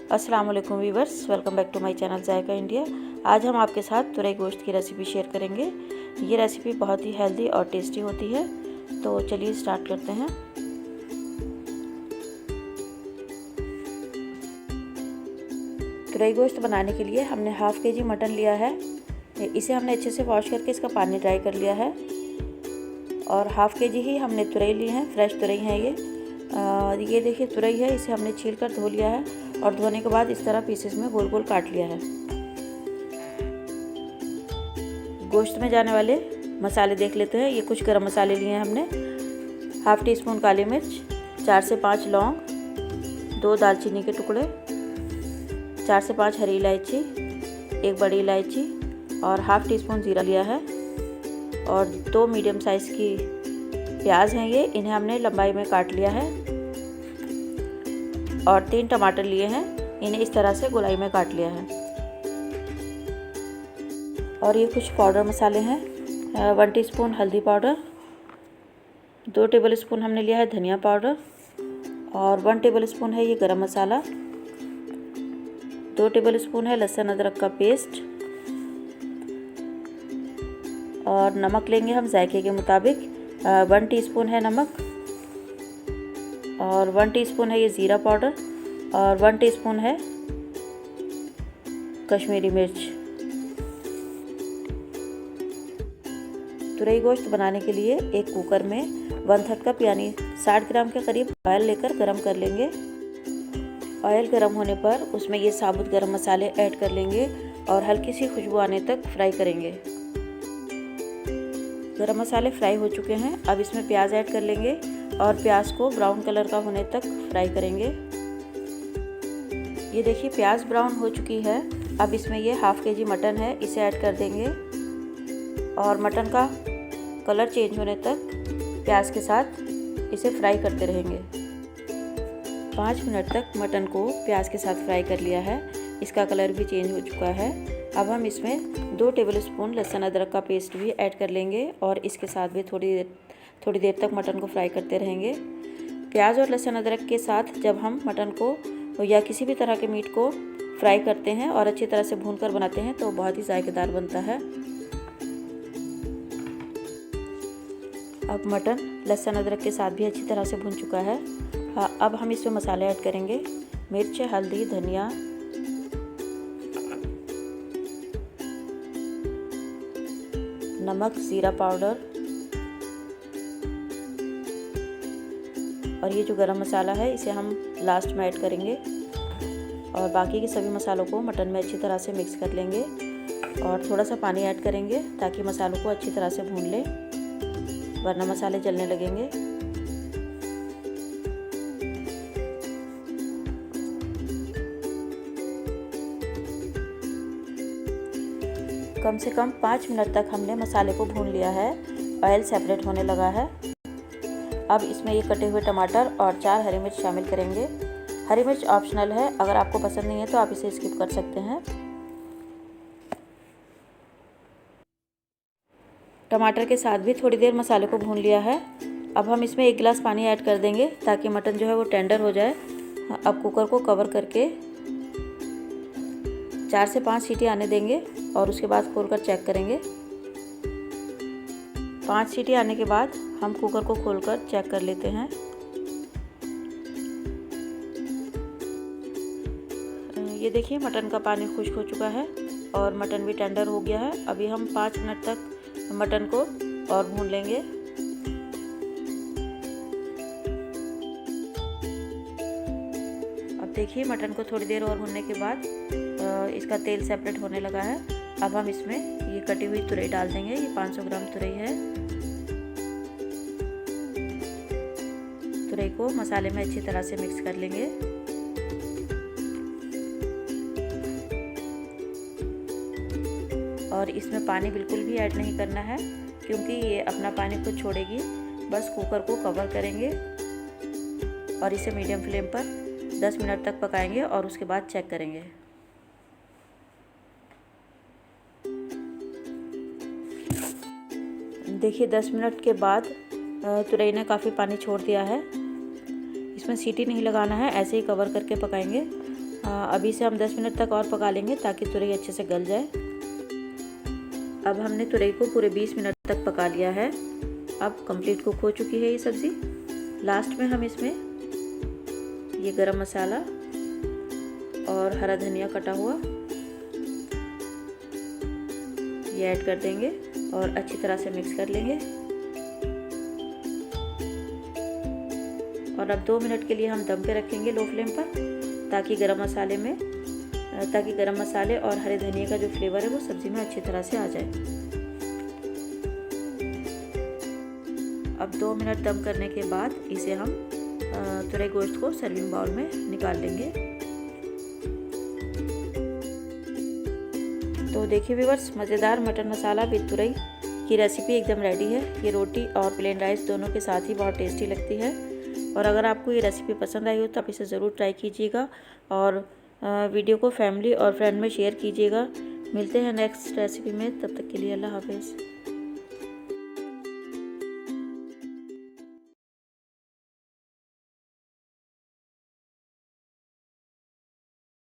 अस्सलाम वालेकुम viewers, welcome back to my channel Zaika India. आज हम आपके साथ तुरई गोश्त की रेसिपी शेयर करेंगे। ये रेसिपी बहुत ही हेल्दी और टेस्टी होती है। तो चलिए स्टार्ट करते हैं। तुरई गोश्त बनाने के लिए हमने हाफ़ के जी मटन लिया है। इसे हमने अच्छे से वॉश करके इसका पानी ड्राई कर लिया है। और हाफ़ के जी ही हमने तुरई ली है, फ्रेश तुरई है ये देखिए तुरई है, इसे हमने छील कर धो लिया है और धोने के बाद इस तरह पीसेस में गोल गोल काट लिया है। गोश्त में जाने वाले मसाले देख लेते हैं। ये कुछ गरम मसाले लिए हैं हमने। हाफ़ टी स्पून काली मिर्च, 4 से 5 लौंग, 2 दालचीनी के टुकड़े, 4 से 5 हरी इलायची, 1 बड़ी इलायची और हाफ़ टी स्पून ज़ीरा लिया है। और 2 मीडियम साइज़ की प्याज हैं ये, इन्हें हमने लंबाई में काट लिया है। और 3 टमाटर लिए हैं, इन्हें इस तरह से गोलाई में काट लिया है। और ये कुछ पाउडर मसाले हैं। 1 टीस्पून हल्दी पाउडर, 2 टेबल स्पून हमने लिया है धनिया पाउडर और 1 टेबल स्पून है ये गरम मसाला, 2 टेबल स्पून है लहसुन अदरक का पेस्ट और नमक लेंगे हम जायके के मुताबिक। 1 टीस्पून है नमक और 1 टीस्पून है ये ज़ीरा पाउडर और 1 टीस्पून है कश्मीरी मिर्च। तुरई गोश्त बनाने के लिए एक कुकर में 1/3 कप यानी 60 ग्राम के करीब ऑयल लेकर गरम कर लेंगे। ऑयल गरम होने पर उसमें ये साबुत गरम मसाले ऐड कर लेंगे और हल्की सी खुशबू आने तक फ्राई करेंगे। गरम मसाले फ्राई हो चुके हैं। अब इसमें प्याज ऐड कर लेंगे और प्याज को ब्राउन कलर का होने तक फ्राई करेंगे। ये देखिए प्याज ब्राउन हो चुकी है। अब इसमें ये हाफ़ के जी मटन है, इसे ऐड कर देंगे और मटन का कलर चेंज होने तक प्याज के साथ इसे फ्राई करते रहेंगे। 5 मिनट तक मटन को प्याज के साथ फ्राई कर लिया है। इसका कलर भी चेंज हो चुका है। अब हम इसमें 2 टेबल स्पून लहसुन अदरक का पेस्ट भी ऐड कर लेंगे और इसके साथ भी थोड़ी देर तक मटन को फ्राई करते रहेंगे। प्याज और लहसुन अदरक के साथ जब हम मटन को या किसी भी तरह के मीट को फ्राई करते हैं और अच्छी तरह से भूनकर बनाते हैं तो बहुत ही जायकेदार बनता है। अब मटन लहसुन अदरक के साथ भी अच्छी तरह से भून चुका है। अब हम इसमें मसाले ऐड करेंगे। मिर्च, हल्दी, धनिया, नमक, ज़ीरा पाउडर और ये जो गरम मसाला है इसे हम लास्ट में ऐड करेंगे और बाकी के सभी मसालों को मटन में अच्छी तरह से मिक्स कर लेंगे और थोड़ा सा पानी ऐड करेंगे ताकि मसालों को अच्छी तरह से भून लें, वरना मसाले जलने लगेंगे। कम से कम 5 मिनट तक हमने मसाले को भून लिया है। ऑयल सेपरेट होने लगा है। अब इसमें ये कटे हुए टमाटर और 4 हरी मिर्च शामिल करेंगे। हरी मिर्च ऑप्शनल है, अगर आपको पसंद नहीं है तो आप इसे स्किप कर सकते हैं। टमाटर के साथ भी थोड़ी देर मसाले को भून लिया है। अब हम इसमें 1 गिलास पानी ऐड कर देंगे ताकि मटन जो है वो टेंडर हो जाए। अब कुकर को कवर करके 4 से 5 सीटी आने देंगे और उसके बाद खोलकर चेक करेंगे। 5 सीटी आने के बाद हम कुकर को खोलकर चेक कर लेते हैं। ये देखिए मटन का पानी खुश्क हो चुका है और मटन भी टेंडर हो गया है। अभी हम 5 मिनट तक मटन को और भून लेंगे। अब देखिए मटन को थोड़ी देर और भूनने के बाद इसका तेल सेपरेट होने लगा है। अब हम इसमें ये कटी हुई तुरई डाल देंगे। ये 500 ग्राम तुरई है। तुरई को मसाले में अच्छी तरह से मिक्स कर लेंगे। और इसमें पानी बिल्कुल भी ऐड नहीं करना है क्योंकि ये अपना पानी खुद छोड़ेगी। बस कुकर को कवर करेंगे और इसे मीडियम फ्लेम पर 10 मिनट तक पकाएंगे और उसके बाद चेक करेंगे। देखिए 10 मिनट के बाद तुरई ने काफ़ी पानी छोड़ दिया है। इसमें सीटी नहीं लगाना है, ऐसे ही कवर करके पकाएंगे। अभी से हम 10 मिनट तक और पका लेंगे ताकि तुरई अच्छे से गल जाए। अब हमने तुरई को पूरे 20 मिनट तक पका लिया है। अब कंप्लीट कुक हो चुकी है ये सब्ज़ी। लास्ट में हम इसमें ये गरम मसाला और हरा धनिया कटा हुआ ये ऐड कर देंगे और अच्छी तरह से मिक्स कर लेंगे। और अब 2 मिनट के लिए हम दम पे रखेंगे लो फ्लेम पर ताकि गरम मसाले और हरे धनिया का जो फ्लेवर है वो सब्ज़ी में अच्छी तरह से आ जाए। अब 2 मिनट दम करने के बाद इसे हम तुरई गोश्त को सर्विंग बाउल में निकाल लेंगे। तो देखिए व्यूअर्स, मज़ेदार मटन मसाला विद तुरई की रेसिपी एकदम रेडी है। ये रोटी और प्लेन राइस दोनों के साथ ही बहुत टेस्टी लगती है। और अगर आपको ये रेसिपी पसंद आई हो तो आप इसे ज़रूर ट्राई कीजिएगा और वीडियो को फैमिली और फ्रेंड में शेयर कीजिएगा। मिलते हैं नेक्स्ट रेसिपी में, तब तक के लिए अल्लाह हाफ़िज़।